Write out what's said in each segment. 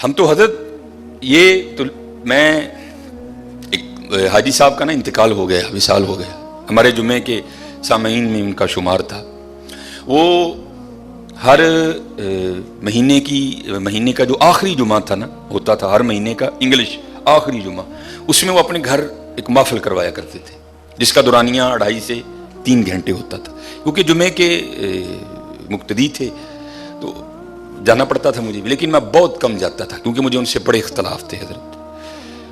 ہم تو حضرت یہ تو میں ایک حاجی صاحب کا نا انتقال ہو گیا، وصال ہو گیا، ہمارے جمعے کے سامعین میں ان کا شمار تھا. وہ ہر مہینے کا جو آخری جمعہ تھا نا، ہوتا تھا ہر مہینے کا انگلش آخری جمعہ، اس میں وہ اپنے گھر ایک محفل کروایا کرتے تھے جس کا دورانیہ 2.5 سے 3 گھنٹے ہوتا تھا. کیونکہ جمعے کے مقتدی تھے تو جانا پڑتا تھا مجھے بھی، لیکن میں بہت کم جاتا تھا کیونکہ مجھے ان سے بڑے اختلاف تھے حضرت.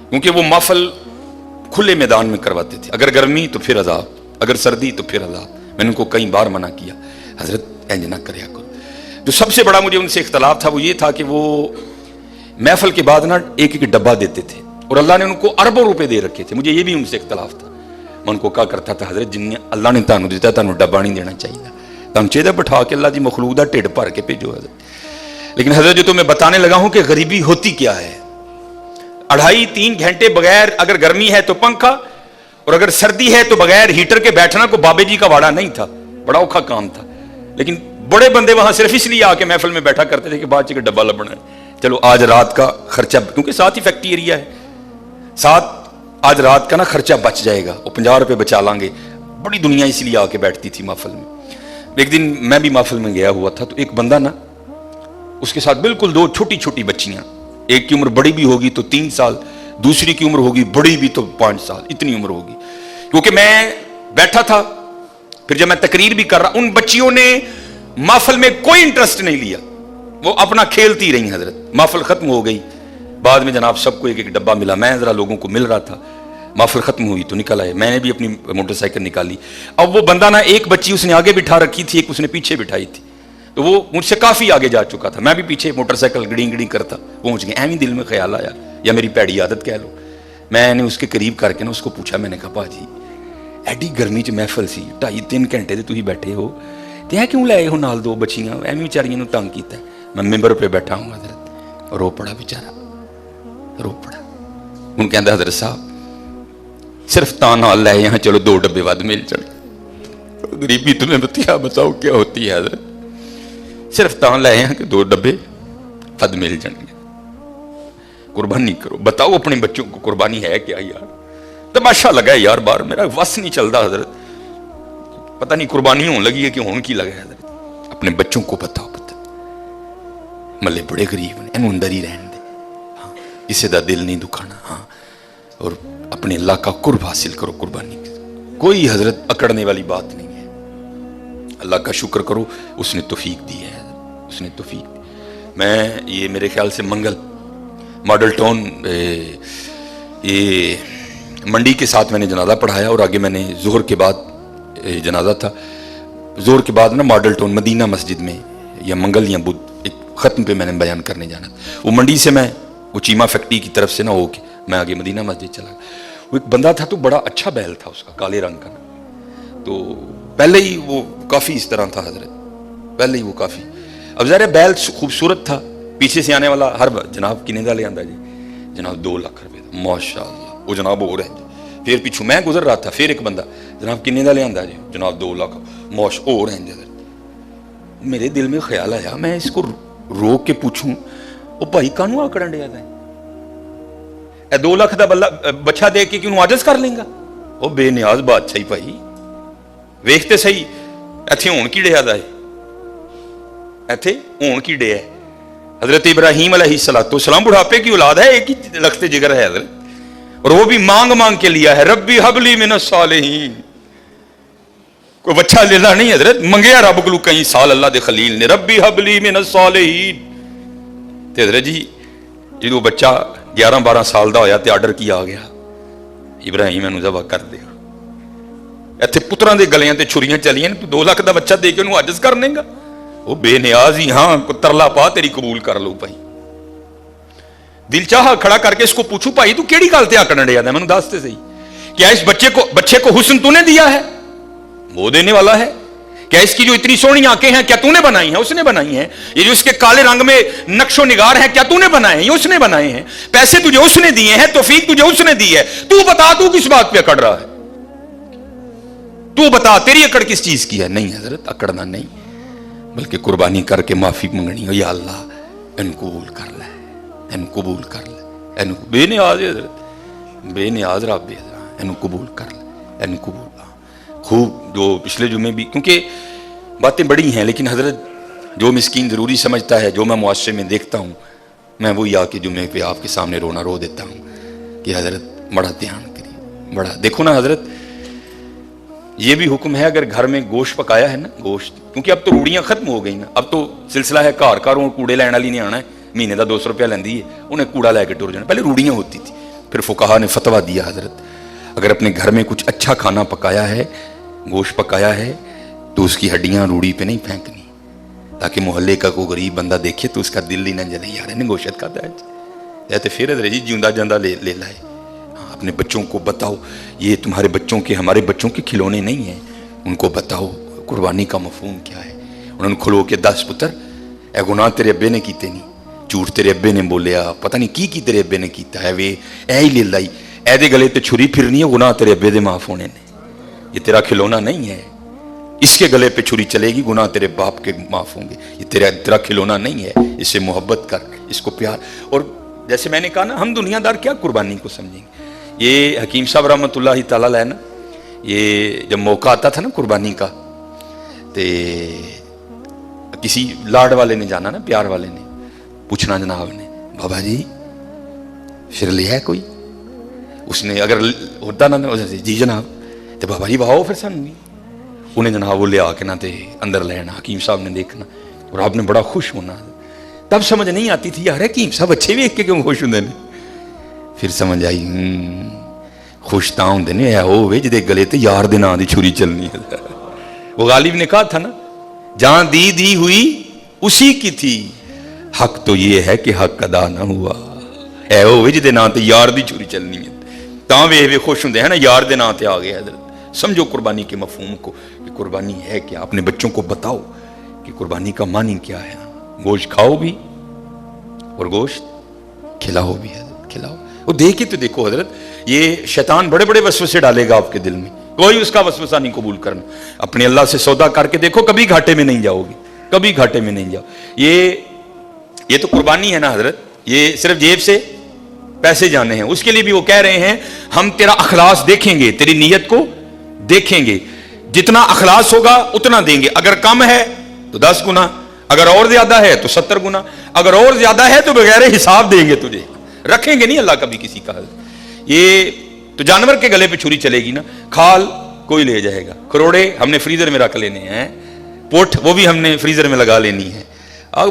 کیونکہ وہ محفل کھلے میدان میں کرواتے تھے، اگر گرمی تو پھر عذاب، اگر سردی تو پھر عذاب. میں نے ان کو کئی بار منع کیا، حضرت انج نہ کریا کرو. جو سب سے بڑا مجھے ان سے اختلاف تھا وہ یہ تھا کہ وہ محفل کے بعد نا ایک ایک ڈبہ دیتے تھے اور اللہ نے ان کو اربوں روپے دے رکھے تھے. مجھے یہ بھی ان سے اختلاف تھا. میں ان کو کہا کرتا تھا حضرت جن اللہ نے تانوں دیتا تانوں ڈبہ نہیں دینا چاہیے، تانوں چاہیے بٹھا کے اللہ دی مخلوق دا ٹھڈ بھر کے بھیجو حضرت. لیکن حضرت جو تو میں بتانے لگا ہوں کہ غریبی ہوتی کیا ہے. 2.5-3 گھنٹے بغیر، اگر گرمی ہے تو پنکھا اور اگر سردی ہے تو بغیر ہیٹر کے بیٹھنا کو بابے جی کا واڑا نہیں تھا، بڑا اوکھا کام تھا. لیکن بڑے بندے وہاں صرف اس لیے آ کے محفل میں بیٹھا کرتے تھے کہ بعد چکے ڈبہ لبنا ہے، چلو آج رات کا خرچہ، کیونکہ ساتھ ہی فیکٹری ایریا ہے، ساتھ آج رات کا نا خرچہ بچ جائے گا، وہ 50 روپے بچا لیں گے. بڑی دنیا اس لیے آ کے بیٹھتی تھی محفل میں. ایک دن میں بھی محفل میں گیا ہوا تھا تو ایک بندہ نا، اس کے ساتھ بالکل 2 چھوٹی چھوٹی بچیاں، ایک کی عمر بڑی بھی ہوگی تو 3 سال، دوسری کی عمر ہوگی بڑی بھی تو 5 سال، اتنی عمر ہوگی. کیونکہ میں بیٹھا تھا، پھر جب میں تقریر بھی کر رہا، ان بچیوں نے محفل میں کوئی انٹرسٹ نہیں لیا، وہ اپنا کھیلتی رہی حضرت. محفل ختم ہو گئی، بعد میں جناب سب کو ایک ایک ڈبہ ملا. میں ذرا لوگوں کو مل رہا تھا، محفل ختم ہوئی تو نکل آئے. میں نے بھی اپنی موٹر سائیکل نکالی. اب وہ بندہ نا ایک بچی اس نے آگے بٹھا رکھی تھی، ایک اس نے پیچھے بٹھائی تھی، تو وہ مجھ سے کافی آگے جا چکا تھا. میں بھی پیچھے موٹر سائیکل گڑی گڑی کرتا پہنچ گیا. ایویں دل میں خیال آیا، یا میری پیڑی عادت کہہ لو. میں نے اس کے قریب کر کے نا اس کو پوچھا، میں نے کہا باجی ایڈی گرمی چ محفل سی 2.5-3 گھنٹے تے تسی بیٹھے ہو تے ہے کیوں لائے ہو نال 2 بچیاں؟ ایویں بیچاریاں نوں تنگ کیتا ہے. میں ممبر پہ بیٹھا ہوں حضرت، رو پڑا بیچارہ، رو پڑا. ان کہندا حضرت صاحب صرف تا نال لائے یہاں، چلو 2 ڈبے ود مل جائیں. غریبی تمہیں بتاؤ کیا ہوتی ہے حضرت، صرف تا لائے ہیں کہ 2 ڈبے ود مل جائیں گے. قربانی کرو، بتاؤ اپنے بچوں کو قربانی ہے کیا یار. تماشا لگا ہے یار، بار میرا وس نہیں چلتا حضرت، پتہ نہیں قربانی ہون لگی ہے کہ ہون کی لگا ہے حضرت. اپنے بچوں کو بتاؤ، ملے بڑے غریب نے، انہوں اندر ہی رہن دے، ہاں اسے دا دل نہیں دکھانا، ہاں اور اپنے اللہ کا قرب حاصل کرو. قربانی کوئی حضرت اکڑنے والی بات نہیں ہے. اللہ کا شکر کرو، اس نے توفیق دی ہے، اس نے توفیق دی. میں یہ میرے خیال سے منگل ماڈل ٹاؤن یہ منڈی کے ساتھ میں نے جنازہ پڑھایا، اور آگے میں نے ظہر کے بعد جنازہ تھا، ظہر کے بعد نا ماڈل ٹاؤن مدینہ مسجد میں یا منگل یا بدھ ایک ختم پہ میں نے بیان کرنے جانا تھا. وہ منڈی سے میں وہ چیمہ فیکٹری کی طرف سے نہ ہو کے میں آگے مدینہ مسجد چلا گیا. وہ ایک بندہ تھا تو بڑا اچھا بیل تھا اس کا، کالے رنگ کا نا. تو پہلے ہی وہ کافی اس طرح تھا حضرت، پہلے ہی وہ کافی. اب ظاہر بیل خوبصورت تھا، پیچھے سے آنے والا ہر جناب کنے دا لے آندا جی، جناب 2 لاکھ روپے دا، ماشاء اللہ. وہ جناب ہو رہے ہیں، پھر پیچھوں میں گزر رہا تھا، پھر ایک بندہ جناب کنے دا لے آندا جی، جناب 2 لاکھ موش ہو رہے ہیں. میرے دل میں خیال آیا میں اس کو روک کے پوچھوں، وہ بھائی کانوں آکڑن ڈیا ہے، اے 2 لاکھ دا بچہ دے کے کیوں عاجز کر لیں گا؟ وہ بے نیاز بادشاہی بھائی ویکھتے صحیح ایتھے ہون کی ڈیا ہے، ایتھے ہون کی ڈیا ہے. حضرت ابراہیم علیہ السلام بڑھاپے کی اولاد ہے، ایک ہی لخت جگر ہے حضرت، اور وہ بھی مانگ مانگ کے لیا ہے، ربی حب لی من الصالحین. کوئی بچہ لینا نہیں حضرت، منگیا رب کو کئی سال اللہ دے خلیل نے، ربی حب لی من الصالحین. تے حضرت جی جدو بچہ 11-12 سال دا ہویا تے آرڈر کیا آ گیا، ابراہیم انہوں ذبح کر دے. ایتھے پتراں دے گلیاں تے چھریاں چلیاں، 2 لاکھ دا بچہ دے کے انہوں عاجز کر لیں گا؟ وہ بے نیاز ہی، ہاں ترلا پا تیری قبول کر لو بھائی. دل چاہا کھڑا کر کے اس کو پوچھو بھائی تو کیڑی گل تے آکڑن ڈیا ہے، میں نے دستے صحیح، کیا اس بچے کو حسن تو نے دیا ہے؟ وہ دینے والا ہے. کیا اس کی جو اتنی سونی آنکھیں ہیں کیا تو نے بنائی ہیں؟ اس نے بنائی ہیں. یہ جو اس کے کالے رنگ میں نقش و نگار ہیں کیا تو نے بنائے ہیں؟ یہ اس نے بنائے ہیں. پیسے تجھے اس نے دیے ہیں، توفیق تجھے اس نے دی ہے. تو بتا تو کس بات پہ اکڑ رہا ہے؟ تو بتا تیری اکڑ کس چیز کی ہے؟ نہیں حضرت اکڑنا نہیں، بلکہ قربانی کر کے معافی منگنی ہو، یا اللہ ان کو قبول کر لے، ਇਹਨੂੰ ਕਬੂਲ ਕਰ ਲੈ, ਇਹਨੂੰ ਬੇਨਿਆਜ਼ ਹੈ हजरत, बेनियाज रब है, ਇਹਨੂੰ कबूल कर ले, ਇਹਨੂੰ कबूल। खूब जो पिछले जुमे भी, क्योंकि बातें बड़ी हैं, लेकिन हजरत जो मिस्कीन ज़रूरी समझता है, जो मैं मुआशरे में देखता हूँ, मैं वही आके जुमे पे आपके सामने रोना रो देता हूँ कि हजरत बड़ा ध्यान करिए, बड़ा देखो ना हजरत। ये भी हुक्म है, अगर घर में गोश्त पकाया है ना, गोश्त, क्योंकि अब तो रूढ़ियाँ खत्म हो गई ना, अब तो सिलसिला है घर घरों कूड़े लैन वाली नहीं आना है, महीने का 200 रुपया लेंदी है, उन्हें कूड़ा लैके टुर जाना। पहले रूढ़ियाँ होती थी, फिर फुकाहा ने फतवा दिया हजरत अगर अपने घर में कुछ अच्छा खाना पकाया है, गोश्त पकाया है, तो उसकी हड्डियाँ रूढ़ी पे नहीं फेंकनी, ताकि मोहल्ले का कोई गरीब बंदा देखे तो उसका दिल ही ना जले, यार इन्हें गोश्त खाता है, या तो फिर हजरत जी जिंदा जांदा ले लाए। हाँ, अपने बच्चों को बताओ, ये तुम्हारे बच्चों के, हमारे बच्चों के खिलौने नहीं हैं, उनको बताओ कुर्बानी का मफहूम क्या है। उन्होंने खलो के 10 पुत्र, ए गुनाह तेरे अब्बे ने कीते नहीं, झूठ तेरे अब्बे ने बोलिया, पता नहीं की तेरे अब्बे ने कीता है, वे ऐ ही ले लाई, ऐदे गले ते छुरी फिरनी है, गुनाह तेरे अब्बे दे माफ होने ने, ये तेरा खिलौना नहीं है, इसके गले पे छुरी चलेगी, गुनाह तेरे बाप के माफ होंगे, ये तेरा खिलौना नहीं है, इससे मोहब्बत कर, इसको प्यार। और जैसे मैंने कहा ना, हम दुनियादार क्या कुर्बानी को समझेंगे। ये हकीम साहब रहमतुल्लाह तआला अलैह ना, ये जब मौका आता था ना कुर्बानी का, तो किसी लाड वाले ने जाना ना, प्यार वाले ने पूछना जनाब ने, बाबा जी फिर लिया है कोई, उसने अगर होता ना जी जनाब, तो बाबा जी वाहो फिर सानू नहीं, उन्हें जनाब वो लिया के ना ते अंदर लेना, हकीम साहब ने देखना और आपने बड़ा खुश होना। तब समझ नहीं आती थी, यार हकीम साहब अच्छे वेख के क्यों खुश होंगे ने, फिर समझ आई खुश तां होंदे ने ऐ होवे जिहदे गले ते यार दे नां दी छुरी चलनी है। वो गालिब ने कहा था ना, जहां दी हुई उसी की थी, हक तो ये है कि हक अदा ना हुआ, ऐ होवे जिहदे नां ते यार दी छुरी चलनी है, तां वे खुश होंदे हैं ना, यार दे नां ते आ गए। हजरत समझो कुर्बानी के मफहूम को कि कुर्बानी है क्या, अपने बच्चों को बताओ कि कुर्बानी का मानी क्या है। गोश्त खाओ भी और गोश्त खिलाओ भी, हजरत खिलाओ। वो देखे तो देखो हजरत, ये शैतान बड़े बड़े वसवसे डालेगा आपके दिल में, कोई उसका वसवसा नहीं कबूल करना। अपने अल्लाह से सौदा करके देखो, कभी घाटे में नहीं जाओगे, कभी घाटे में नहीं जाओ। ये तो कुर्बानी है ना हजरत, ये सिर्फ जेब से पैसे जाने हैं, उसके लिए भी वो कह रहे हैं हम तेरा अखलास देखेंगे, तेरी नीयत को देखेंगे, जितना अखलास होगा उतना देंगे, अगर कम है तो 10 गुना, अगर और ज्यादा है तो 70 गुना, अगर और ज्यादा है तो बगैर हिसाब देंगे तुझे, रखेंगे नहीं अल्लाह कभी किसी का। ये तो जानवर के गले पे छुरी चलेगी ना, खाल कोई ले जाएगा, खरोड़े हमने फ्रीजर में रख लेने हैं, पुठ वो भी हमने फ्रीजर में लगा लेनी है,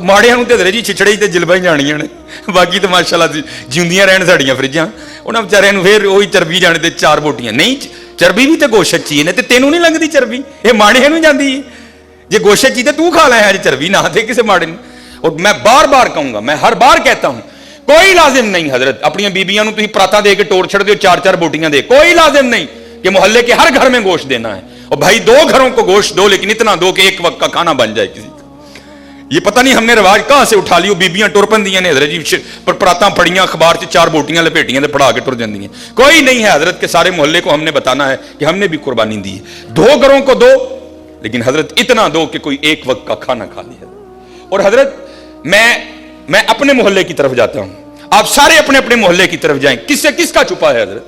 माड़ियां नूं ते हजरत जी छिछड़े ते जिलबां ही जाणियां ने, बाकी तो माशाअल्लाह जिंदियां रहन साड़ियां फ्रिजां, उन्हां बेचारियां नूं फिर ओही चरबी जाने ते 4 बोटियां नहीं, चरबी भी तो गोश्त ची ने, ते तेनू नहीं लगदी चरबी, ये माड़े नूं जांदी है, जे गोश्त ची ते तू खा लै, अज चरबी ना थे किसी माड़े ने। और मैं बार बार कहूंगा, मैं हर बार कहता हूं, कोई लाजिम नहीं हजरत अपनी बीबियां नूं तुसीं पराता दे के टोर छड़ दो, 4-4 बोटियां दे, कोई लाजिम नहीं कि मोहल्ले के हर घर में गोश्त देना है। और भाई 2 घरों को गोश्त दो, लेकिन इतना दो कि एक वक्त का खाना बन जाए किसी का। ये पता नहीं हमने रिवाज कहां से उठा लियो, बीबियां टुर पंदियां ने हजरत जी, पर परातां फड़ियां अखबार से 4 बोटियां लपेटियां ते पढ़ा के टुर जांदियां। कोई नहीं है हजरत के सारे मोहल्ले को हमने बताना है कि हमने भी कुर्बानी दी है। 2 घरों को दो, लेकिन हजरत इतना दो कि कोई एक वक्त का खाना खा लिया। और हजरत मैं अपने मोहल्ले की तरफ जाता हूं, आप सारे अपने अपने मोहल्ले की तरफ जाएं, किससे किसका छुपा है हजरत?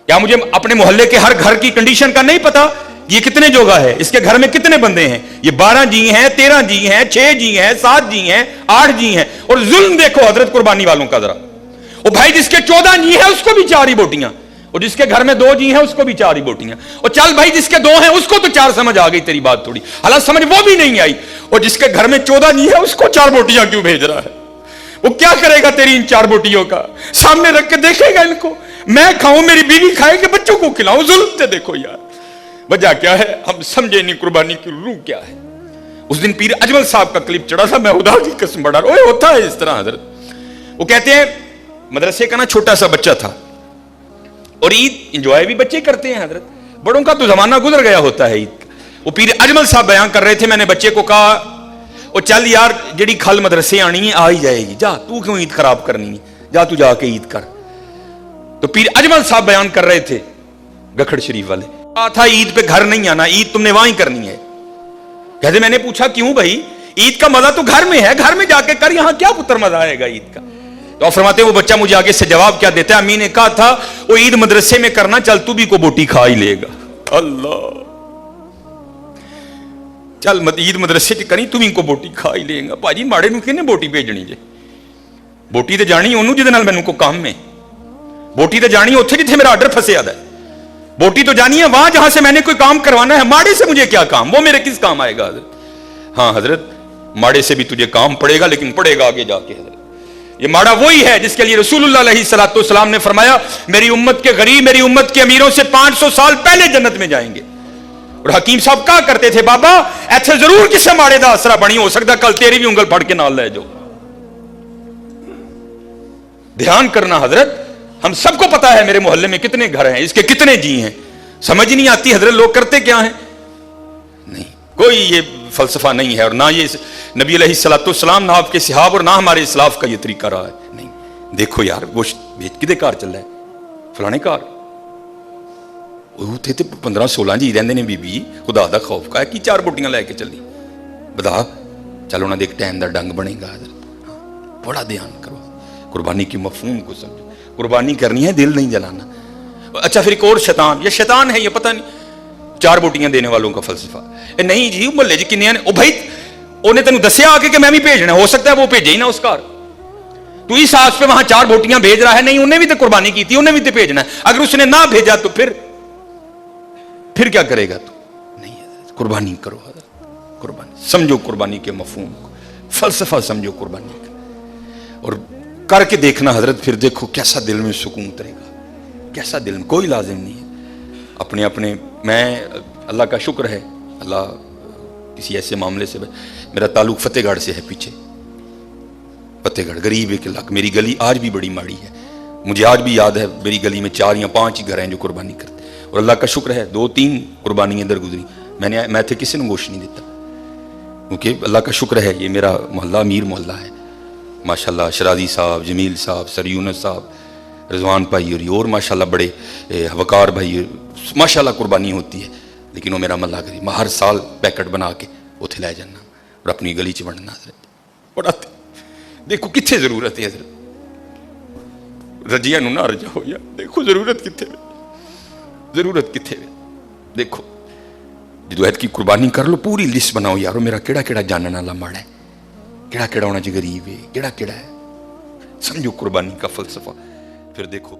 क्या मुझे अपने मोहल्ले के हर घर की कंडीशन का नहीं पता, ये कितने जोगा है, इसके घर में कितने बंदे हैं, ये 12 जी हैं, 13 जी हैं, 6 जी हैं, 7 जी हैं, 8 जी हैं। और जुल्म देखो हजरत कुर्बानी वालों का जरा, और भाई जिसके 14 जी हैं उसको भी 4 ही बोटियां, और जिसके घर में 2 जी हैं उसको भी 4 ही बोटियां, और चल भाई जिसके 2 हैं उसको तो 4 समझ आ गई तेरी बात थोड़ी, हालांकि समझ वो भी नहीं आई, और जिसके घर में 14 जी है उसको 4 बोटियां क्यों भेज रहा है? वो क्या करेगा तेरी इन 4 बोटियों का? सामने रख के देखेगा इनको, मैं खाऊं, मेरी बीवी खाए कि बच्चों को खिलाऊं? जुल्म से देखो यार, वजह क्या है? हम समझे नहीं कुर्बानी की रूह क्या है। उस दिन पीर अजमल साहब का क्लिप चढ़ा था, मैं खुदा की कसम बड़ा ओए होता है इस तरह हजरत। वो कहते हैं मदरसे का ना छोटा सा बच्चा था, और ईद इंजॉय भी बच्चे करते हैं हजरत, बड़ों का तो जमाना गुजर गया होता है ईद का। वो पीर अजमल साहब बयान कर रहे थे, मैंने बच्चे को कहा ओ चल यार जेड़ी खल मदरसे आनी है आ ही जाएगी, जा तू क्यों ईद खराब करनी है, जा तू जाके ईद कर। तो पीर अजमल साहब बयान कर रहे थे गखड़ शरीफ वाले, कहा था ईद पे घर नहीं आना, ईद तुमने वहीं करनी है। कहते मैंने पूछा क्यों भाई, ईद का मजा तो घर में है, घर में जाके कर, यहां क्या पुत्र मजा आएगा ईद का? तो आप फरमाते हैं वो बच्चा मुझे आगे से जवाब क्या देता है, अम्मी ने कहा था वो ईद मदरसे में करना, चल तू भी को बोटी खा ही लेगा। अल्लाह, चल ईद मदरसे च करी तू भी को बोटी खा ही लेगा। भाजी माड़े नूं किहने बोटी भेजनी जे? बोटी तो जानी ओनू जिहदे नाल मैनूं को काम है, बोटी तो जानी उत्थे जिथे मेरा आर्डर फंसे दा, बोटी तो जानी है वहां जहां से मैंने कोई काम करवाना है। माड़े से मुझे क्या काम, वो मेरे किस काम आएगा हजरत? हाँ हजरत, माड़े से भी तुझे काम पड़ेगा, लेकिन पड़ेगा आगे जाके हजरत। ये माड़ा वही है जिसके लिए रसूलुल्लाह अलैहिस्सलाम ने फरमाया मेरी उम्मत के गरीब, मेरी उम्मत के अमीरों से 500 साल पहले जन्नत में जाएंगे। और हकीम साहब कहा करते थे, बाबा ऐसे जरूर किसी माड़े का आसरा बनी, हो सकता कल तेरी भी उंगल फड़ के नाल ले जाओ। ध्यान करना हजरत, हम सबको पता है मेरे मोहल्ले में कितने घर हैं, इसके कितने जी हैं, समझ नहीं आती हजरत लोग करते क्या हैं। नहीं, कोई ये फलसफा नहीं है, और ना ये नबी अलैहिस्सलाम, ना आपके सहाब, और ना हमारे इस्लाफ का ये तरीका रहा है। नहीं, देखो यार गोश्त बेच किदे कार चल रहा है, फलाने कार उत्थे 15-16 जी रहंदे ने बीबी, खुदा दा खौफ का है कि 4 बोटियां लैके चली, बता चल उन्होंने एक टाइम का डंग बनेगा हजरत। बड़ा ध्यान करो, कुर्बानी की मफहूम को समझो, कुर्बानी करनी है, दिल नहीं जलाना। अच्छा फिर एक और शैतान, ये शैतान है, ये पता नहीं 4 बोटियां देने वालों का फलसफा नहीं जी, मुहल्ले च किन्ने ने, ओ भाई उन्हें तेन दसिया आके कि मैं भी भेजना, हो सकता है वो भेजे ही ना उस घर, तू इस आस पे वहां 4 बोटियां भेज रहा है, नहीं उन्हें भी तो कुर्बानी की थी, उन्हें भी तो भेजना है, अगर उसने ना भेजा तो फिर क्या करेगा तू? नहीं, कुर्बानी करो, कुर्बानी समझो, कुर्बानी के मफहूम को, फलसफा समझो कुर्बानी का, और करके देखना हजरत, फिर देखो कैसा दिल में सुकून उतरेगा, कैसा दिल में, कोई लाजिम नहीं है अपने अपने। मैं अल्लाह का शुक्र है, अल्लाह किसी ऐसे मामले से, मेरा ताल्लुक फतेहगढ़ से है, पीछे फतेहगढ़ गरीब एक इलाका, मेरी गली आज भी बड़ी माड़ी है, मुझे आज भी याद है मेरी गली में 4 या 5 ही घर हैं जो कुर्बानी करते, और अल्लाह का शुक्र है 2-3 कुर्बानियां इधर गुजरी, मैं थे किसी ने गोश्त नहीं देता, क्योंकि अल्लाह का शुक्र है ये मेरा मोहल्ला अमीर मोहल्ला है माशाल्लाह। शराजी साहब, जमील साहब, सर यूनस साहब, रिजवान भाई और माशाल्लाह बड़े वकार भाई, माशाल्लाह कुर्बानी होती है, लेकिन वो मेरा मल्ला करी, मैं हर साल पैकेट बना के उत्थे लै जाना और अपनी गली च वंडना हजरत। बड़ा देखो कित्थे जरूरत है हजरत, रजिया नूं ना रजाओ यार, देखो जरूरत कित्थे, जरूरत कित्थे, देखो जो की कुर्बानी कर लो, पूरी लिस्ट बनाओ यारो, मेरा केड़ा केड़ा जानने वाला माड़ा है, केड़ा केड़ा होना चाहिए गरीब है, केड़ा केड़ा है, समझो कुर्बानी का फलसफा, फिर देखो।